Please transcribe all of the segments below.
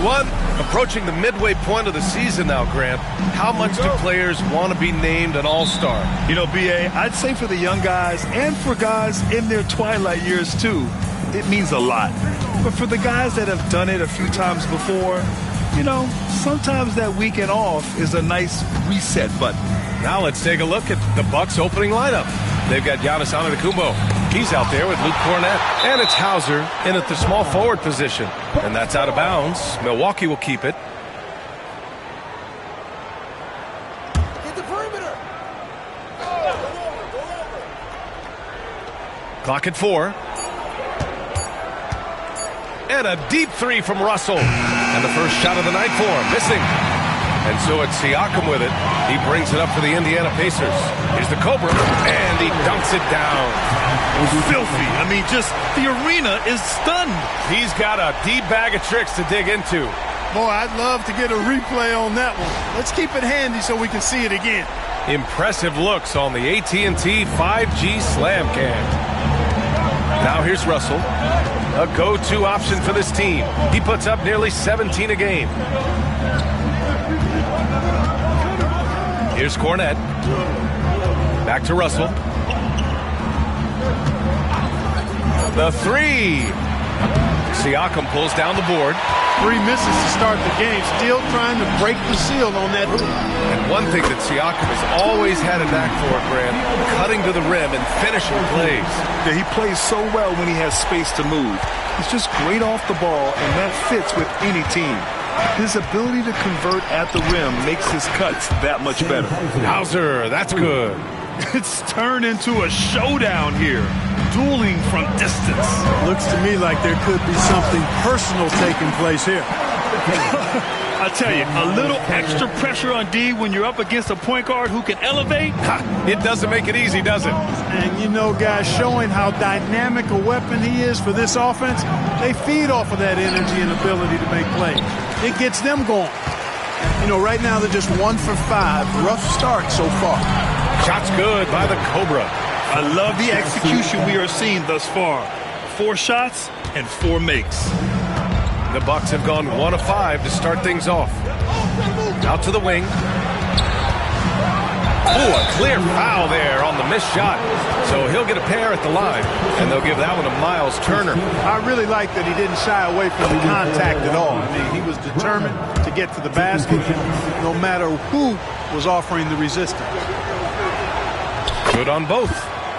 1, approaching the midway point of the season now, Grant. How much do players want to be named an all-star? You know, B.A., I'd say for the young guys and for guys in their twilight years, too, it means a lot. But for the guys that have done it a few times before, you know, sometimes that weekend off is a nice reset button. Now let's take a look at the Bucks opening lineup. They've got Giannis Antetokounmpo. He's out there with Luke Kornet. And it's Hauser in at the small forward position. And that's out of bounds. Milwaukee will keep it. Hit the perimeter. Clock at 4. And a deep 3 from Russell. And the first shot of the night for him. Missing. And so it's Siakam with it. He brings it up for the Indiana Pacers. Here's the Cobra, and he dunks it down. Filthy. I mean, just the arena is stunned. He's got a deep bag of tricks to dig into. Boy, I'd love to get a replay on that one. Let's keep it handy so we can see it again. Impressive looks on the AT&T 5G Slam Cam. Now here's Russell. A go-to option for this team. He puts up nearly 17 a game. Here's Kornet. Back to Russell. The 3. Siakam pulls down the board. 3 misses to start the game. Still trying to break the seal on that. And one thing that Siakam has always had a knack for, Grant, cutting to the rim and finishing plays. Yeah, he plays so well when he has space to move. He's just great off the ball, and that fits with any team. His ability to convert at the rim makes his cuts that much better. Hauser, that's good. It's turned into a showdown here. Dueling from distance. Looks to me like there could be something personal taking place here. I tell you, a little extra pressure on D when you're up against a point guard who can elevate. It doesn't make it easy, does it? And you know, guys, showing how dynamic a weapon he is for this offense, they feed off of that energy and ability to make plays. It gets them going. You know, right now they're just 1 for 5. Rough start so far. Shot's good by the Cobra. I love the execution we are seeing thus far. 4 shots and 4 makes. The Bucks have gone 1 of 5 to start things off. Out to the wing. Oh, a clear foul there on the missed shot. So he'll get a pair at the line, and they'll give that one to Miles Turner. I really like that he didn't shy away from the contact at all. I mean, he was determined to get to the basket no matter who was offering the resistance. Good on both.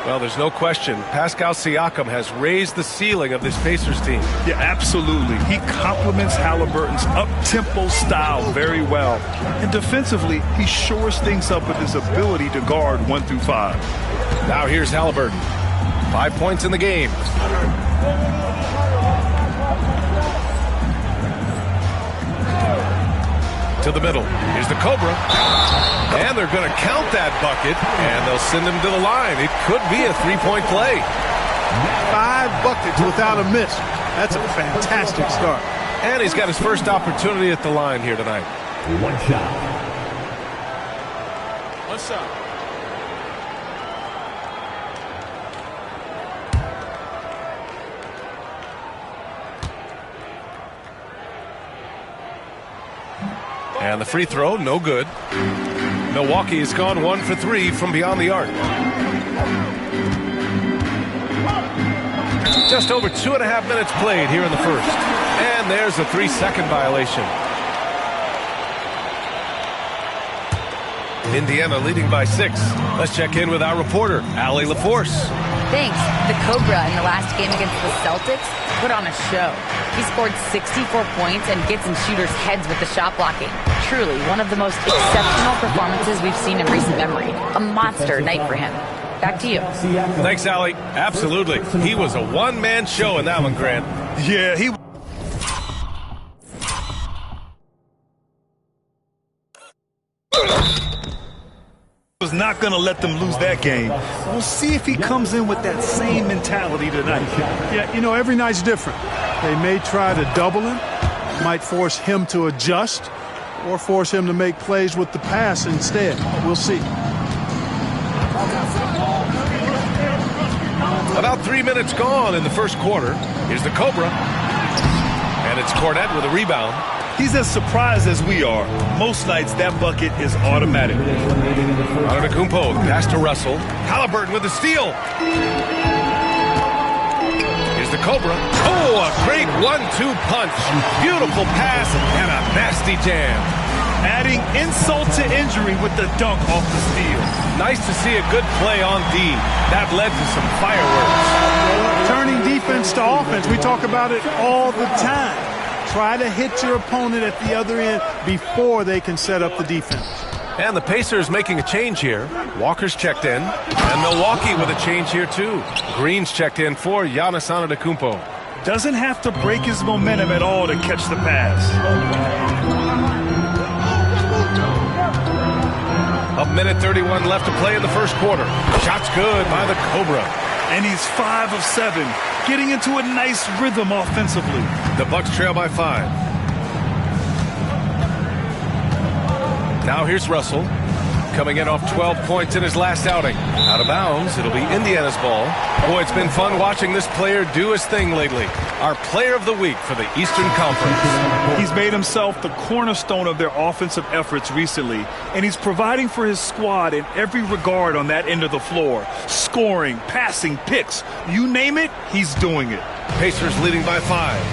Well, there's no question. Pascal Siakam has raised the ceiling of this Pacers team. Yeah, absolutely. He complements Halliburton's up-tempo style very well. And defensively, he shores things up with his ability to guard 1 through 5. Now here's Halliburton. 5 points in the game. To the middle. Here's the Cobra. And they're going to count that bucket, and they'll send him to the line. It could be a 3-point play. 5 buckets without a miss. That's a fantastic start. And he's got his first opportunity at the line here tonight. 1 shot. What's up? And the free throw, no good. Milwaukee has gone 1 for 3 from beyond the arc. Just over 2.5 minutes played here in the first. And there's a 3-second violation. Indiana leading by 6. Let's check in with our reporter, Allie LaForce. Thanks. The Cobra in the last game against the Celtics put on a show. He scored 64 points and gets in shooters' heads with the shot blocking. Truly one of the most exceptional performances we've seen in recent memory. A monster night for him. Back to you. Thanks, Allie. Absolutely. He was a one-man show in that one, Grant. Yeah, he was not going to let them lose that game. We'll see if he comes in with that same mentality tonight. Yeah, you know, every night's different. They may try to double him, might force him to adjust, or force him to make plays with the pass instead. We'll see. About 3 minutes gone in the first quarter. Here's the Cobra. And it's Kornet with a rebound. He's as surprised as we are. Most nights, that bucket is automatic. Antetokounmpo, pass to Russell. Halliburton with the steal. Here's the Cobra. Oh, a great 1-2 punch. Beautiful pass and a nasty jam. Adding insult to injury with the dunk off the steal. Nice to see a good play on D. That led to some fireworks. Turning defense to offense. We talk about it all the time. Try to hit your opponent at the other end before they can set up the defense. And the Pacers making a change here. Walker's checked in. And Milwaukee with a change here too. Green's checked in for Giannis Antetokounmpo. Doesn't have to break his momentum at all to catch the pass. A minute 31 left to play in the first quarter. Shot's good by the Cobra. And he's 5 of 7, getting into a nice rhythm offensively. The Bucks trail by 5. Now here's Russell, coming in off 12 points in his last outing. Out of bounds, it'll be Indiana's ball. Boy, it's been fun watching this player do his thing lately. Our player of the week for the Eastern Conference. He's made himself the cornerstone of their offensive efforts recently, and he's providing for his squad in every regard on that end of the floor. Scoring, passing, picks, you name it, he's doing it. Pacers leading by 5.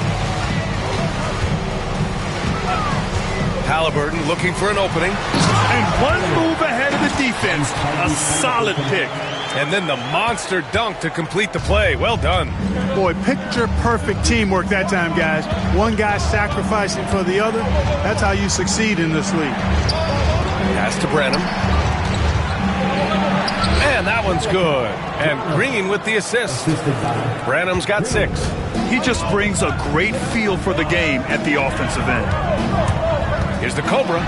Halliburton looking for an opening. And one move ahead of the defense. A solid pick. And then the monster dunk to complete the play. Well done. Boy, picture-perfect teamwork that time, guys. One guy sacrificing for the other. That's how you succeed in this league. Pass to Branham. And that one's good. And Green with the assist. Branham's got 6. He just brings a great feel for the game at the offensive end. Here's the Cobra.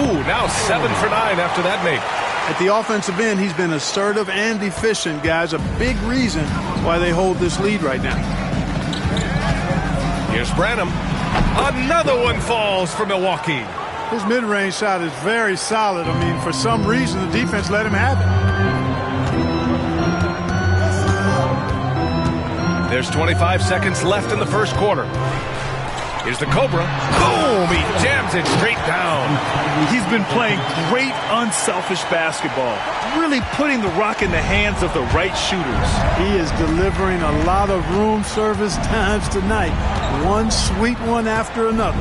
Ooh, now 7 for 9 after that make. At the offensive end, he's been assertive and efficient, guys. A big reason why they hold this lead right now. Here's Branham. Another one falls for Milwaukee. His mid-range shot is very solid. I mean, for some reason, the defense let him have it. There's 25 seconds left in the first quarter. Here's the Cobra. Boom! He jams it straight down. He's been playing great unselfish basketball, really putting the rock in the hands of the right shooters. He is delivering a lot of room service times tonight. One sweet one after another.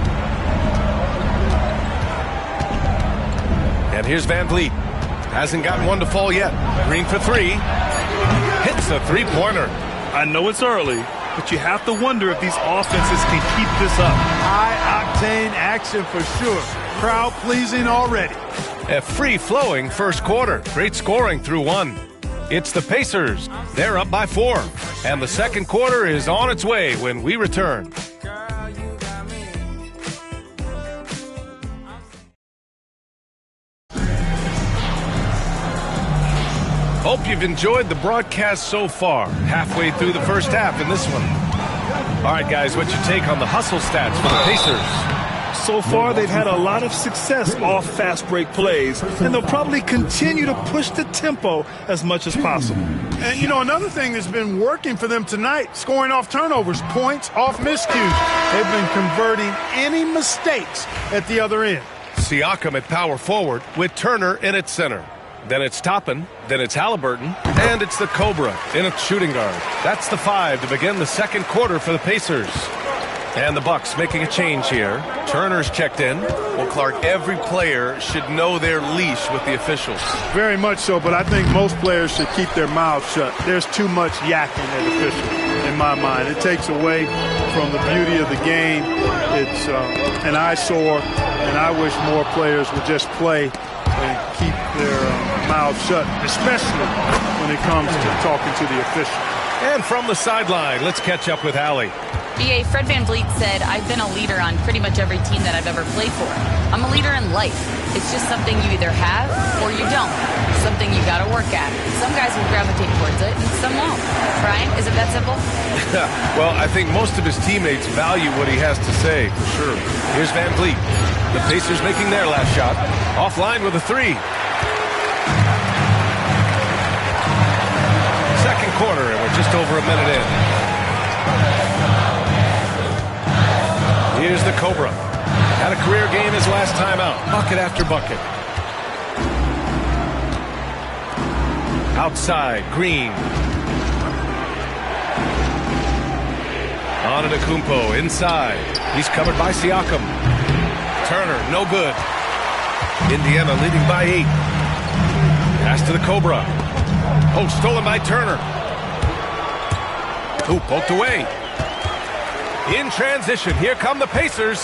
And here's Van Vliet. Hasn't gotten one to fall yet. Green for 3. Hits a three-pointer. I know it's early, but you have to wonder if these offenses can keep this up. High-octane action for sure. Crowd-pleasing already. A free-flowing first quarter. Great scoring through 1. It's the Pacers. They're up by 4. And the second quarter is on its way when we return. Hope you've enjoyed the broadcast so far. Halfway through the first half in this one. All right, guys, what's your take on the hustle stats for the Pacers? So far, they've had a lot of success off fast break plays, and they'll probably continue to push the tempo as much as possible. And, you know, another thing that's been working for them tonight, scoring off turnovers, points off miscues. They've been converting any mistakes at the other end. Siakam at power forward with Turner in its center. Then it's Toppin, then it's Halliburton, and it's the Cobra in its shooting guard. That's the 5 to begin the second quarter for the Pacers. And the Bucks making a change here. Turner's checked in. Well, Clark, every player should know their leash with the officials. Very much so, but I think most players should keep their mouths shut. There's too much yakking at officials, in my mind. It takes away from the beauty of the game. It's an eyesore, and I wish more players would just play and keep their mouths shut, especially when it comes to talking to the official. And from the sideline, let's catch up with Allie. BA, Fred VanVleet said, I've been a leader on pretty much every team that I've ever played for. I'm a leader in life. It's just something you either have or you don't. Something you got to work at. Some guys will gravitate towards it and some won't. Brian, is it that simple? Well, I think most of his teammates value what he has to say, for sure. Here's VanVleet. The Pacers making their last shot. Offline with a 3. Second quarter, and we're just over a minute in. Here's the Cobra. Had a career game his last time out. Bucket after bucket. Outside, Green. Antetokounmpo inside. He's covered by Siakam. Turner, no good. Indiana leading by 8. Pass to the Cobra. Oh, stolen by Turner. Ooh, poked away. In transition, here come the Pacers.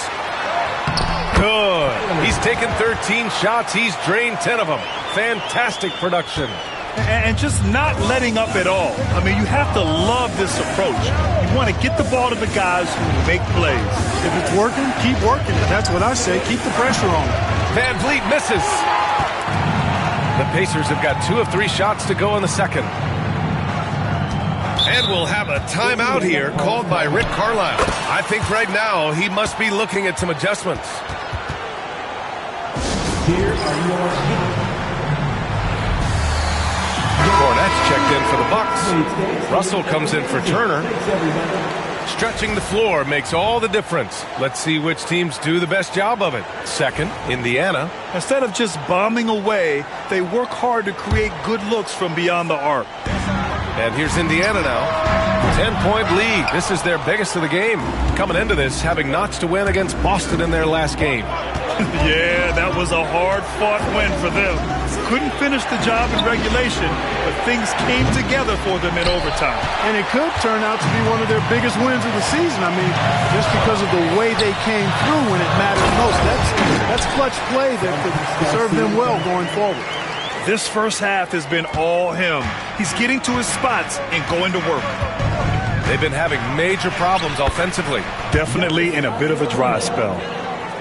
Good. He's taken 13 shots. He's drained 10 of them. Fantastic production. And just not letting up at all. I mean, you have to love this approach. You want to get the ball to the guys who make plays. If it's working, keep working it. That's what I say. Keep the pressure on. Van Vliet misses. The Pacers have got 2 of 3 shots to go in the second. And we'll have a timeout here called by Rick Carlisle. I think right now he must be looking at some adjustments. Here are your Cornette's checked in for the Bucks. Russell comes in for Turner. Stretching the floor makes all the difference. Let's see which teams do the best job of it. Second, Indiana. Instead of just bombing away, they work hard to create good looks from beyond the arc. And here's Indiana now. 10-point lead. This is their biggest of the game. Coming into this, having notched a win against Boston in their last game. Yeah, that was a hard-fought win for them. Couldn't finish the job in regulation, but things came together for them in overtime. And it could turn out to be one of their biggest wins of the season. I mean, just because of the way they came through when it mattered most. That's clutch play that could serve them well going forward. This first half has been all him. He's getting to his spots and going to work. They've been having major problems offensively. Definitely in a bit of a dry spell.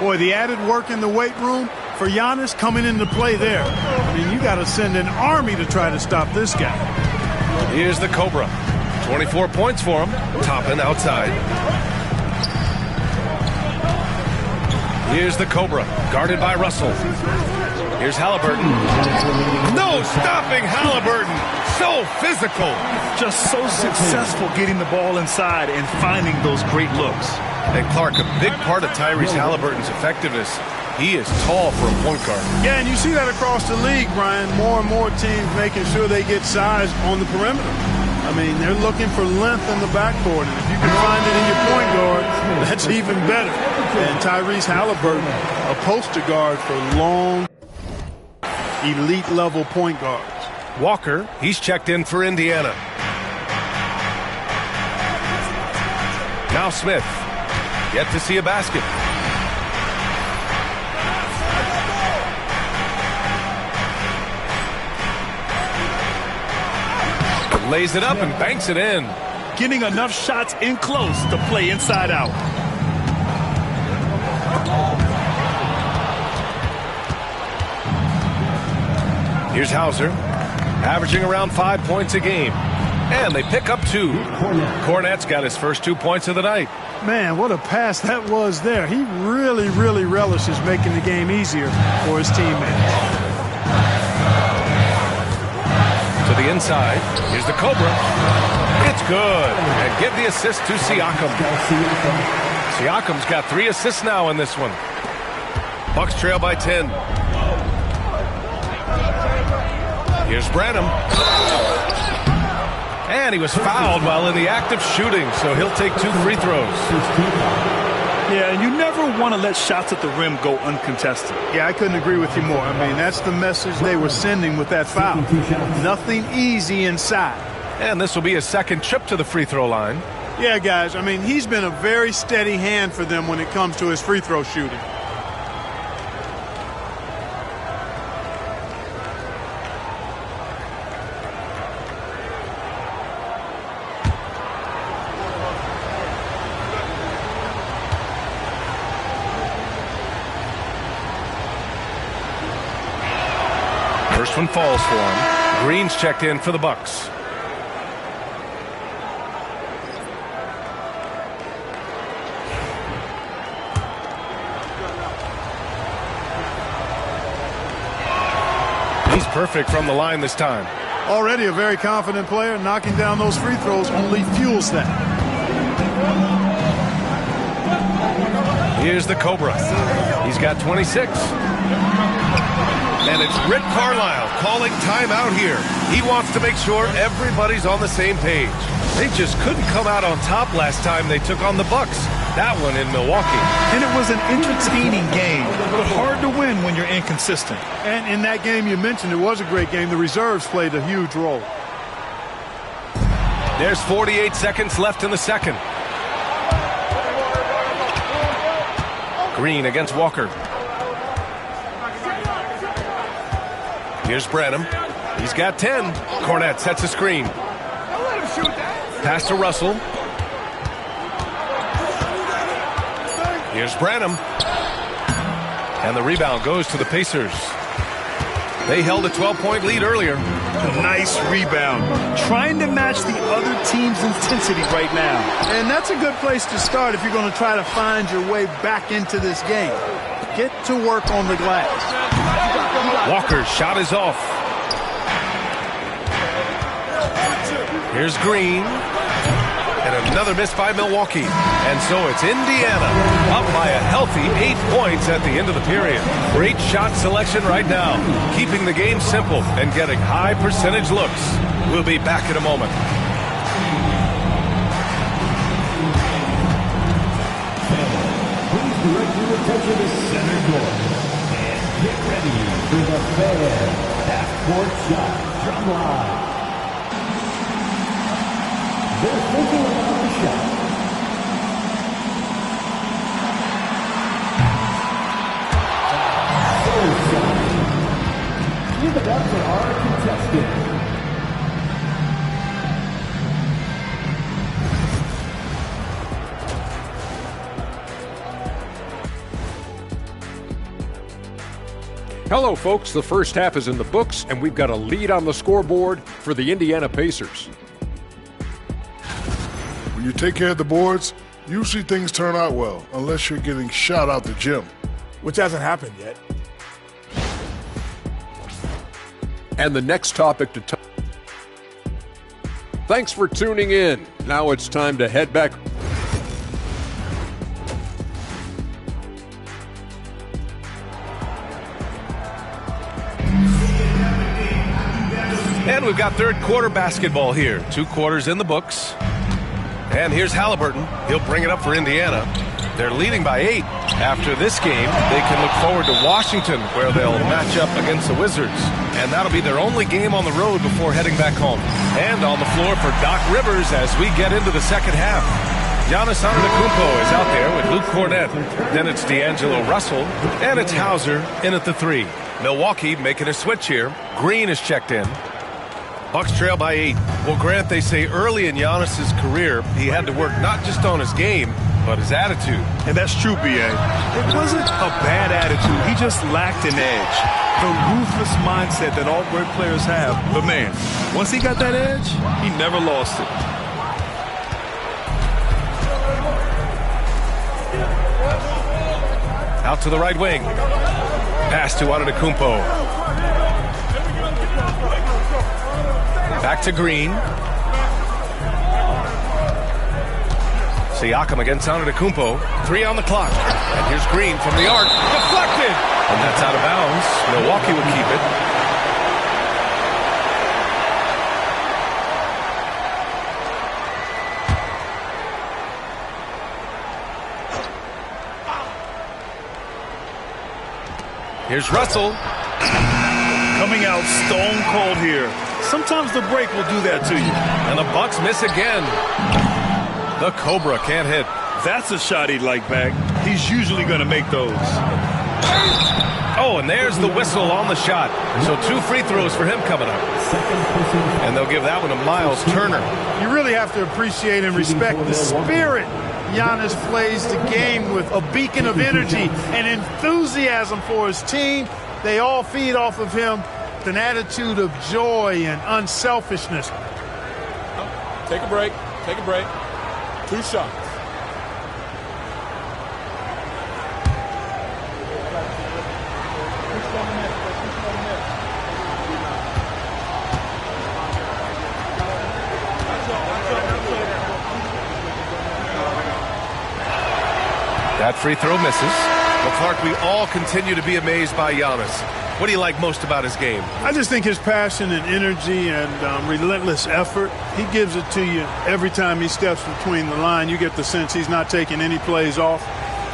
Boy, the added work in the weight room for Giannis coming into play there. I mean, you got to send an army to try to stop this guy. Here's the Cobra. 24 points for him. Toppin outside. Here's the Cobra, guarded by Russell. Here's Halliburton. No stopping Halliburton. So physical. Just so successful getting the ball inside and finding those great looks. And Clark, a big part of Tyrese Halliburton's effectiveness, he is tall for a point guard. Yeah, and you see that across the league, Brian. More and more teams making sure they get size on the perimeter. I mean, they're looking for length in the backcourt, and if you can find it in your point guard, that's even better. And Tyrese Halliburton, a poster guard for long, elite-level point guards. Walker, he's checked in for Indiana. Now Smith. Yet to see a basket. Lays it up and banks it in. Getting enough shots in close to play inside out. Here's Hauser, averaging around 5 points a game. And they pick up 2. Cornette's got his first 2 points of the night. Man, what a pass that was there. He really, really relishes making the game easier for his teammates. To the inside. Here's the Cobra. It's good. And give the assist to Siakam. Siakam's got 3 assists now in this one. Bucks trail by 10. Here's Branham. And he was fouled while in the act of shooting, so he'll take 2 free throws. Yeah, and you never want to let shots at the rim go uncontested. Yeah, I couldn't agree with you more. I mean, that's the message they were sending with that foul. Nothing easy inside. And this will be his second trip to the free throw line. Yeah, guys, I mean, he's been a very steady hand for them when it comes to his free throw shooting. First one falls for him. Green's checked in for the Bucks. He's perfect from the line this time. Already a very confident player. Knocking down those free throws only fuels that. Here's the Cobra. He's got 26. And it's Rick Carlisle calling timeout here. He wants to make sure everybody's on the same page. They just couldn't come out on top last time they took on the Bucks. That one in Milwaukee. And it was an entertaining game, but hard to win when you're inconsistent. And in that game you mentioned, it was a great game. The reserves played a huge role. There's 48 seconds left in the second. Green against Walker. Here's Branham. He's got 10. Cornette sets a screen. Pass to Russell. Here's Branham. And the rebound goes to the Pacers. They held a 12-point lead earlier. Nice rebound. Trying to match the other team's intensity right now. And that's a good place to start if you're going to try to find your way back into this game. Get to work on the glass. Walker's shot is off. Here's Green. And another miss by Milwaukee. And so it's Indiana up by a healthy 8 points at the end of the period. Great shot selection right now. Keeping the game simple and getting high percentage looks. We'll be back in a moment. Please direct your attention to center court. And get ready for the Fan Half-Court Shot drum line. They're thinking about the shot. Give it up for our contestant. Hello, folks. The first half is in the books, and we've got a lead on the scoreboard for the Indiana Pacers. When you take care of the boards, usually things turn out well, unless you're getting shot out the gym. Which hasn't happened yet. And the next topic to talk. Thanks for tuning in. Now it's time to head back. And we've got third quarter basketball here. 2 quarters in the books. And here's Halliburton. He'll bring it up for Indiana. They're leading by 8. After this game, they can look forward to Washington, where they'll match up against the Wizards. And that'll be their only game on the road before heading back home. And on the floor for Doc Rivers as we get into the second half. Giannis Antetokounmpo is out there with Luke Cornette. Then it's D'Angelo Russell. And it's Hauser in at the 3. Milwaukee making a switch here. Green is checked in. Bucks trail by 8. Well, Grant, they say early in Giannis's career, he had to work not just on his game, but his attitude. And that's true, B.A. It wasn't a bad attitude. He just lacked an edge. The ruthless mindset that all great players have. But, man, once he got that edge, he never lost it. Out to the right wing. Pass to Antetokounmpo. Back to Green. Siakam against Antetokounmpo. 3 on the clock. And here's Green from the arc. Deflected! And that's out of bounds. Milwaukee will keep it. Here's Russell. Coming out stone cold here. Sometimes the break will do that to you. And the Bucks miss again. The Cobra can't hit. That's a shot he'd like back. He's usually going to make those. Oh, and there's the whistle on the shot. So 2 free throws for him coming up. And they'll give that one to Miles Turner. You really have to appreciate and respect the spirit Giannis plays the game with. A beacon of energy and enthusiasm for his team. They all feed off of him. An attitude of joy and unselfishness. Take a break. Take a break. 2 shots. That free throw misses. Well, Clark, we all continue to be amazed by Giannis. What do you like most about his game? I just think his passion and energy and relentless effort, he gives it to you every time he steps between the line. You get the sense he's not taking any plays off,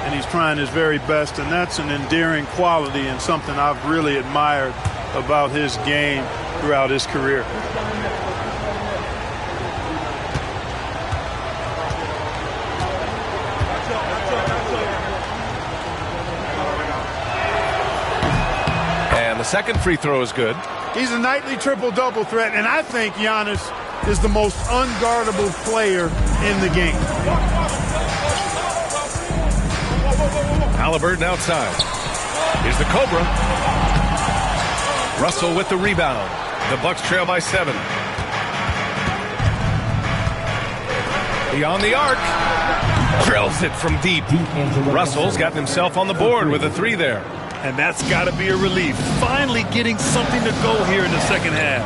and he's trying his very best, and that's an endearing quality and something I've really admired about his game throughout his career. The second free throw is good. He's a nightly triple-double threat, and I think Giannis is the most unguardable player in the game. Halliburton outside. Here's the Cobra. Russell with the rebound. The Bucks trail by 7. Beyond the arc. Drills it from deep. Russell's gotten himself on the board with a 3 there. And that's got to be a relief. Finally getting something to go here in the second half.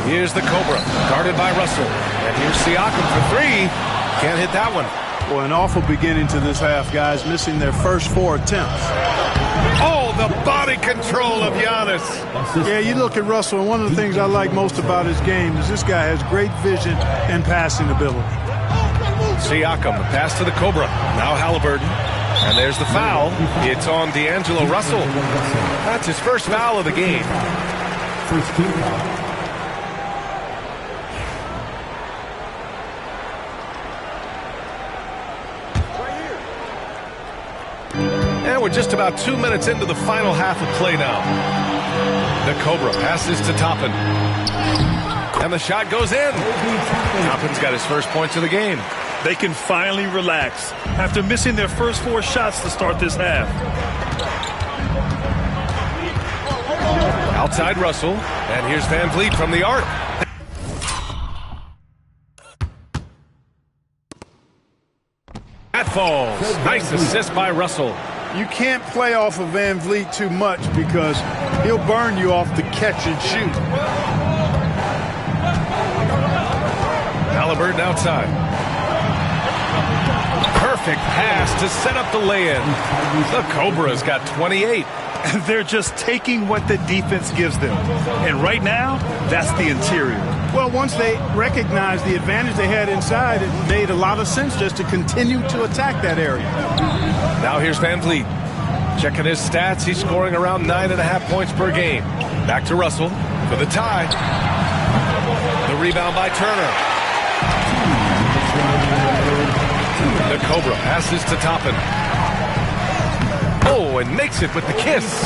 Here's the Cobra, guarded by Russell. And here's Siakam for 3. Can't hit that one. Well, an awful beginning to this half, guys, missing their first 4 attempts. Oh, the body control of Giannis. Yeah, you look at Russell, and one of the things I like most about his game is this guy has great vision and passing ability. Siakam, the pass to the Cobra. Now Halliburton. And there's the foul. It's on D'Angelo Russell. That's his first foul of the game. First team foul. And we're just about 2 minutes into the final half of play now. The Cobra passes to Toppin. And the shot goes in. Toppin's got his first points of the game. They can finally relax after missing their first 4 shots to start this half. Outside Russell, and here's Van Vliet from the arc. That falls. Nice assist by Russell. You can't play off of Van Vliet too much because he'll burn you off the catch and shoot. Halliburton outside. Perfect pass to set up the lay-in. The Cobra's got 28. And they're just taking what the defense gives them. And right now, that's the interior. Well, once they recognized the advantage they had inside, it made a lot of sense just to continue to attack that area. Now here's Van Vliet. Checking his stats, he's scoring around 9.5 points per game. Back to Russell for the tie. The rebound by Turner. The Cobra passes to Toppin. Oh, and makes it with the kiss.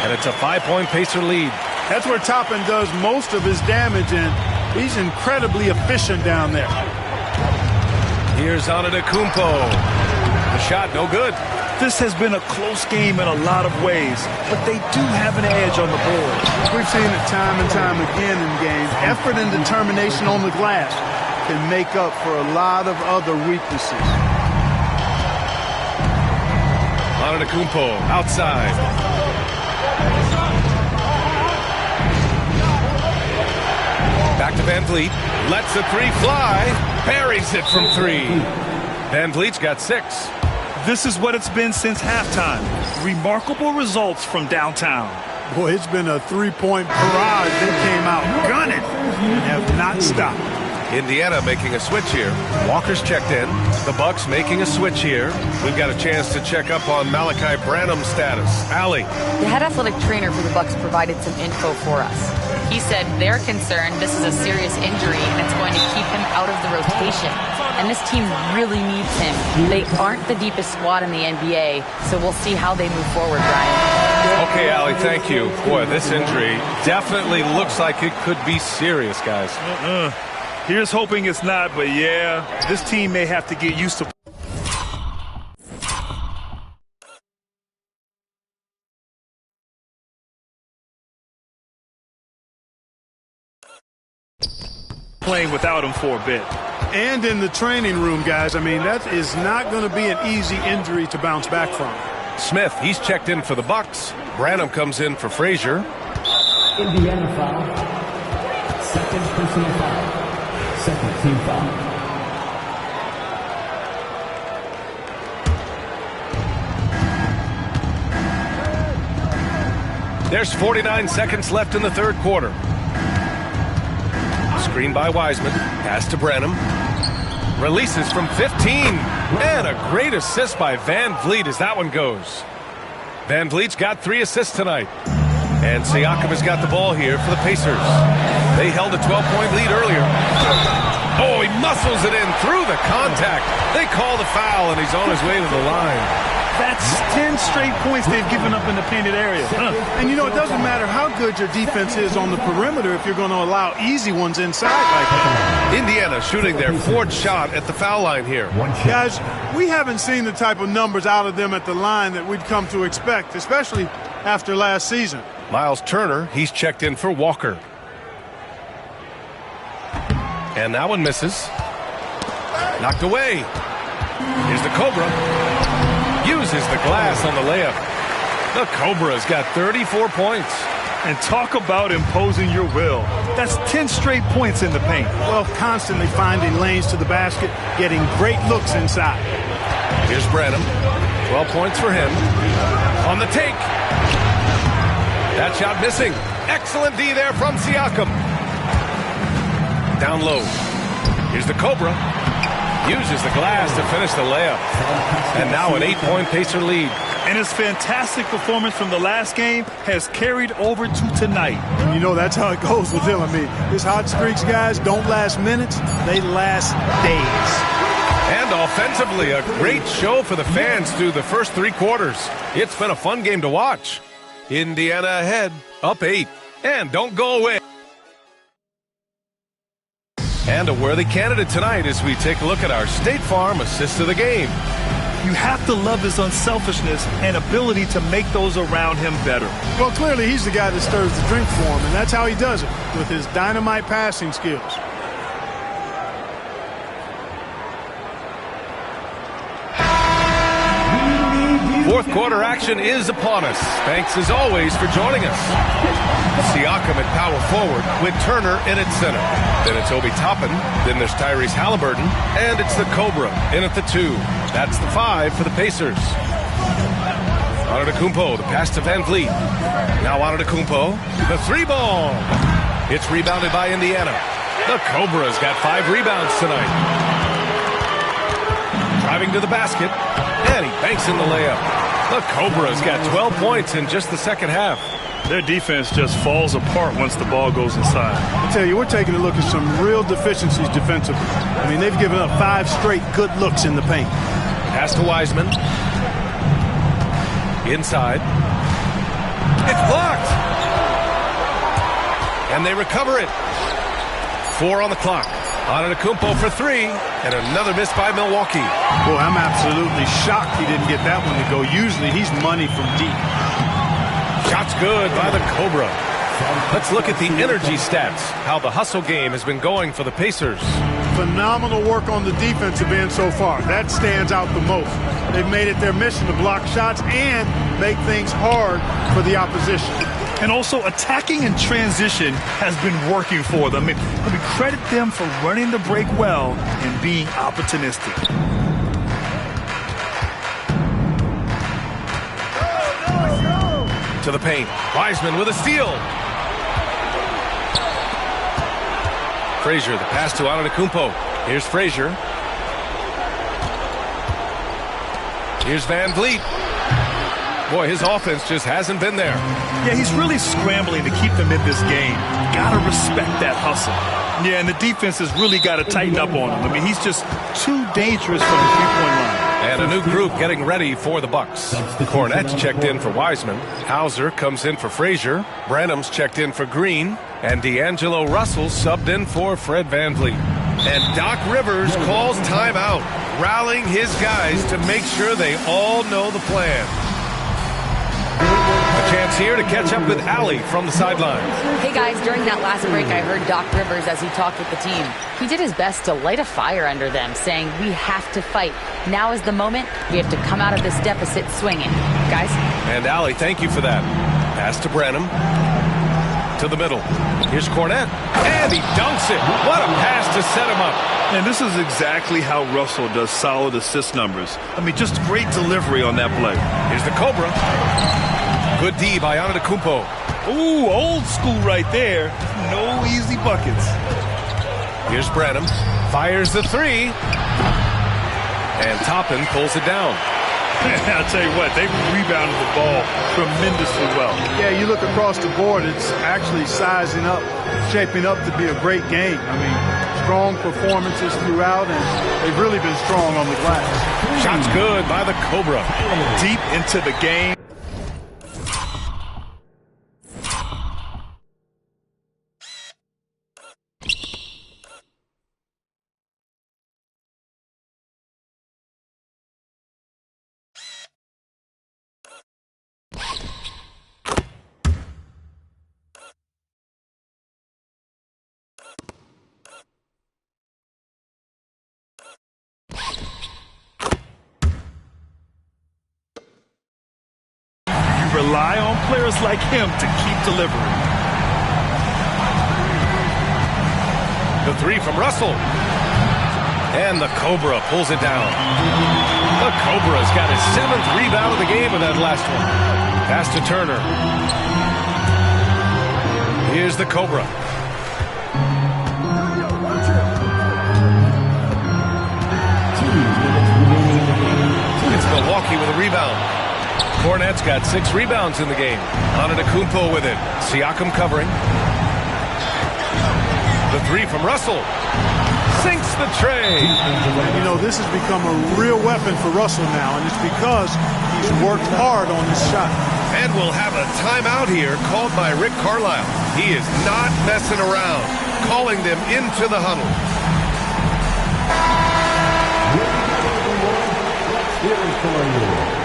And it's a 5-point Pacer lead. That's where Toppin does most of his damage, and he's incredibly efficient down there. Here's Antetokounmpo. The shot, no good. This has been a close game in a lot of ways, but they do have an edge on the board. We've seen it time and time again in games. Effort and determination on the glass can make up for a lot of other weaknesses. Antetokounmpo outside. Back to Van Vliet. Lets the 3 fly. Buries it from 3. Van Vliet's got 6. This is what it's been since halftime. Remarkable results from downtown. Boy, it's been a 3-point barrage. They came out gunning and have not stopped. Indiana making a switch here. Walker's checked in. The Bucks making a switch here. We've got a chance to check up on Malachi Branham's status. Allie. The head athletic trainer for the Bucks provided some info for us. He said they're concerned this is a serious injury and it's going to keep him out of the rotation. And this team really needs him. They aren't the deepest squad in the NBA, so we'll see how they move forward, Brian. Okay, Allie, thank you. Boy, this injury definitely looks like it could be serious, guys. Here's hoping it's not, but yeah, this team may have to get used to playing without him for a bit. And in the training room, guys, I mean, that is not going to be an easy injury to bounce back from. Smith, he's checked in for the Bucks. Branham comes in for Frazier. Indiana foul. Second personal foul. Second team foul. There's 49 seconds left in the third quarter. Screen by Wiseman. Pass to Branham. Releases from 15. And a great assist by Van Vliet as that one goes. Van Vliet's got 3 assists tonight. And Siakam has got the ball here for the Pacers. They held a 12-point lead earlier. Oh, he muscles it in through the contact. They call the foul, and he's on his way to the line. That's 10 straight points they've given up in the painted area. And, you know, it doesn't matter how good your defense is on the perimeter if you're going to allow easy ones inside like that. Indiana shooting their 4th shot at the foul line here. Guys, we haven't seen the type of numbers out of them at the line that we'd come to expect, especially after last season. Miles Turner, he's checked in for Walker. And that one misses. Knocked away. Here's the Cobra. Uses the glass on the layup. The Cobra's got 34 points. And talk about imposing your will. That's 10 straight points in the paint. Well, constantly finding lanes to the basket, getting great looks inside. Here's Branham. 12 points for him. On the take. That shot missing. Excellent D there from Siakam. Down low. Here's the Cobra. Uses the glass to finish the layup. And now an 8-point Pacer lead. And his fantastic performance from the last game has carried over to tonight. And you know, that's how it goes with him. I mean, his hot streaks, guys, don't last minutes. They last days. And offensively, a great show for the fans through the first 3 quarters. It's been a fun game to watch. Indiana ahead, up 8. And don't go away. And a worthy candidate tonight as we take a look at our State Farm assist of the game. You have to love his unselfishness and ability to make those around him better. Well, clearly he's the guy that stirs the drink for him, and that's how he does it, with his dynamite passing skills. Fourth quarter action is upon us. Thanks as always for joining us. Siakam at power forward with Turner in at center. Then it's Obi Toppin. Then there's Tyrese Halliburton. And it's the Cobra in at the 2. That's the 5 for the Pacers. Antetokounmpo, the pass to Van Vliet. Now Antetokounmpo, the 3-ball. It's rebounded by Indiana. The Cobra's got 5 rebounds tonight. Driving to the basket. And he banks in the layup. The Cobra's got 12 points in just the second half. Their defense just falls apart once the ball goes inside. I tell you, we're taking a look at some real deficiencies defensively. I mean, they've given up 5 straight good looks in the paint. Pass to Wiseman. Inside. It's blocked. And they recover it. 4 on the clock. Antetokounmpo for 3, and another miss by Milwaukee. Boy, I'm absolutely shocked he didn't get that one to go. Usually he's money from deep. Shot's good by the Cobra. Let's look at the energy stats, how the hustle game has been going for the Pacers. Phenomenal work on the defensive end so far. That stands out the most. They've made it their mission to block shots and make things hard for the opposition. And also attacking in transition has been working for them. I mean, credit them for running the break well and being opportunistic. To the paint. Wiseman with a steal. Frazier, the pass to Antetokounmpo. Here's Frazier. Here's Van Vliet. Boy, his offense just hasn't been there. Yeah, he's really scrambling to keep them in this game. Gotta respect that hustle. Yeah, and the defense has really got to tighten up on him. I mean, he's just too dangerous from the three-point line. And a new group getting ready for the Bucks. Cornette's checked in for Wiseman. Hauser comes in for Frazier. Branham's checked in for Green. And D'Angelo Russell subbed in for Fred VanVleet. And Doc Rivers calls timeout, rallying his guys to make sure they all know the plan. A chance here to catch up with Allie from the sideline. Hey guys, during that last break I heard Doc Rivers as he talked with the team. He did his best to light a fire under them, saying we have to fight. Now is the moment. We have to come out of this deficit swinging. Guys? And Allie, thank you for that. Pass to Branham. To the middle. Here's Cornette. And he dunks it. What a pass to set him up. And this is exactly how Russell does solid assist numbers. I mean, just great delivery on that play. Here's the Cobra. Good D by Antetokounmpo. Ooh, old school right there. No easy buckets. Here's Branham. Fires the three. And Toppin pulls it down. I'll tell you what, they rebounded the ball tremendously well. Yeah, you look across the board, it's actually sizing up, shaping up to be a great game. I mean, strong performances throughout, and they've really been strong on the glass. Shots good by the Cobra. Deep into the game. Rely on players like him to keep delivering. The three from Russell. And the Cobra pulls it down. The Cobra's got his 7th rebound of the game with that last one. Pass to Turner. Here's the Cobra. It's Milwaukee with a rebound. Cornette's got 6 rebounds in the game. Antetokounmpo with it. Siakam covering. The three from Russell. Sinks the tray. You know, this has become a real weapon for Russell now, and it's because he's worked hard on his shot. And we'll have a timeout here called by Rick Carlisle. He is not messing around, calling them into the huddle. Here is for you.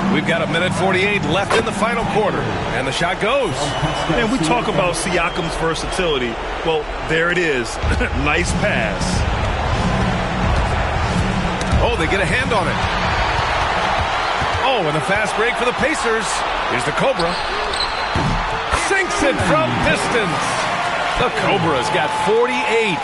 We've got 1:48 left in the final quarter, and the shot goes. And we talk about Siakam's versatility. Well, there it is. Nice pass. Oh, they get a hand on it. Oh, and a fast break for the Pacers. Here's the Cobra. Sinks it from distance. The Cobra's got 48.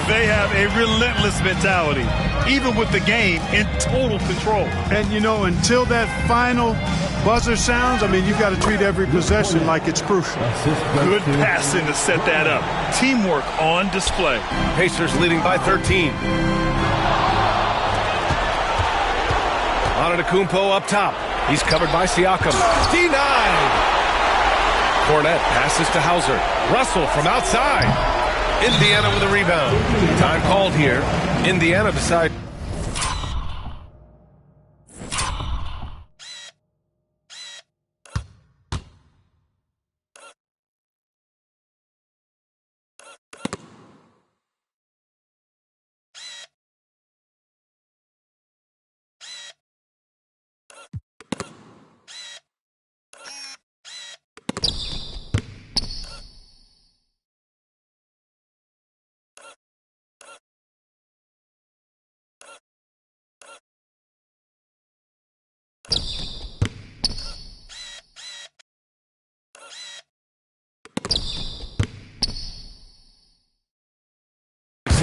They have a relentless mentality, even with the game in total control. And, you know, until that final buzzer sounds, I mean, you've got to treat every possession like it's crucial. Good passing to set that up. Teamwork on display. Pacers leading by 13. Antetokounmpo up top. He's covered by Siakam. Denied. Cornette passes to Hauser. Russell from outside. Indiana with a rebound. Time called here. Indiana decide.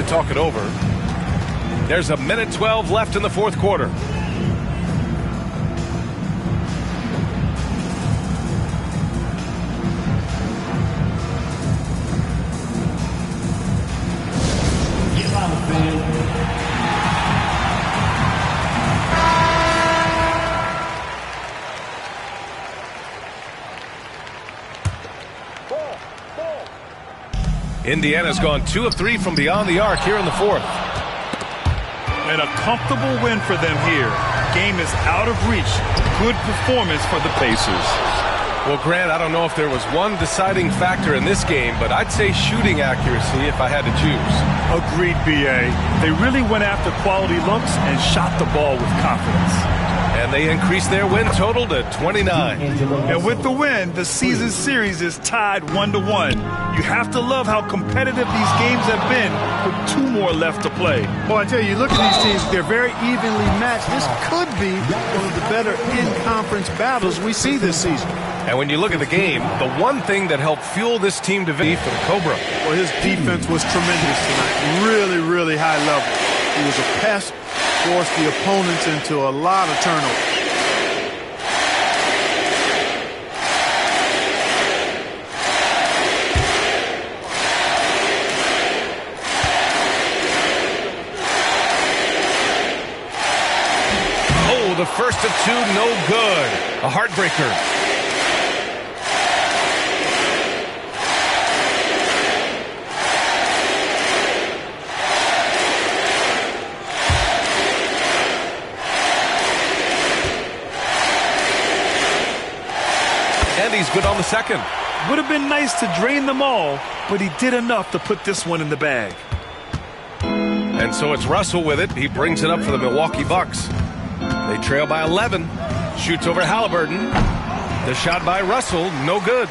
talk it over. There's a minute 12 left in the fourth quarter. Indiana's gone 2 of 3 from beyond the arc here in the fourth. And a comfortable win for them here. Game is out of reach. Good performance for the Pacers. Well, Grant, I don't know if there was one deciding factor in this game, but I'd say shooting accuracy if I had to choose. Agreed, B.A. They really went after quality looks and shot the ball with confidence. And they increased their win total to 29. And with the win, the season series is tied 1-1. You have to love how competitive these games have been with 2 more left to play. Well, I tell you, look at these teams. They're very evenly matched. This could be one of the better in-conference battles we see this season. And when you look at the game, the one thing that helped fuel this team to victory for the Cobra. Well, his defense was tremendous tonight. Really, really high level. He was a pest, forced the opponents into a lot of turnovers. Oh, the first of 2, no good. A heartbreaker. And he's good on the second. Would have been nice to drain them all, but he did enough to put this one in the bag. And so it's Russell with it. He brings it up for the Milwaukee Bucks. They trail by 11. Shoots over Halliburton. The shot by Russell, no good.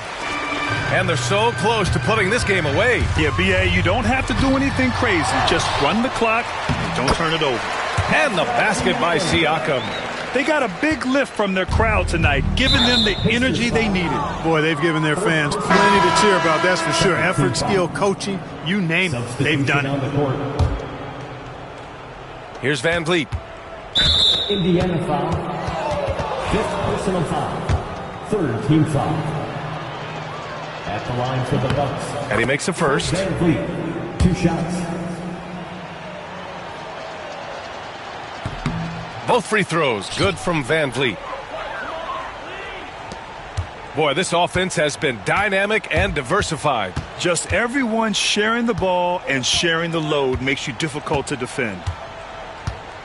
And they're so close to putting this game away. Yeah, B.A., you don't have to do anything crazy. Just run the clock and don't turn it over. And the basket by Siakam. They got a big lift from their crowd tonight, giving them the energy they needed. Boy, they've given their fans plenty to cheer about, that's for sure. Effort, skill, coaching, you name it, they've done it. Here's Van Vliet. Indiana foul. 5th personal foul. 3rd team foul. At the line for the Bucks. And he makes a first. Van Vliet, 2 shots. Both free throws, good from Van Vliet. Boy, this offense has been dynamic and diversified. Just everyone sharing the ball and sharing the load makes you difficult to defend.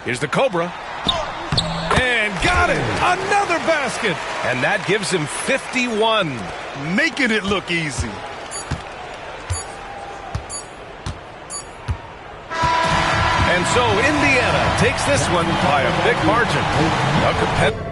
Here's the Cobra. And got it! Another basket! And that gives him 51. Making it look easy. And so Indiana takes this one by a big margin. A competitive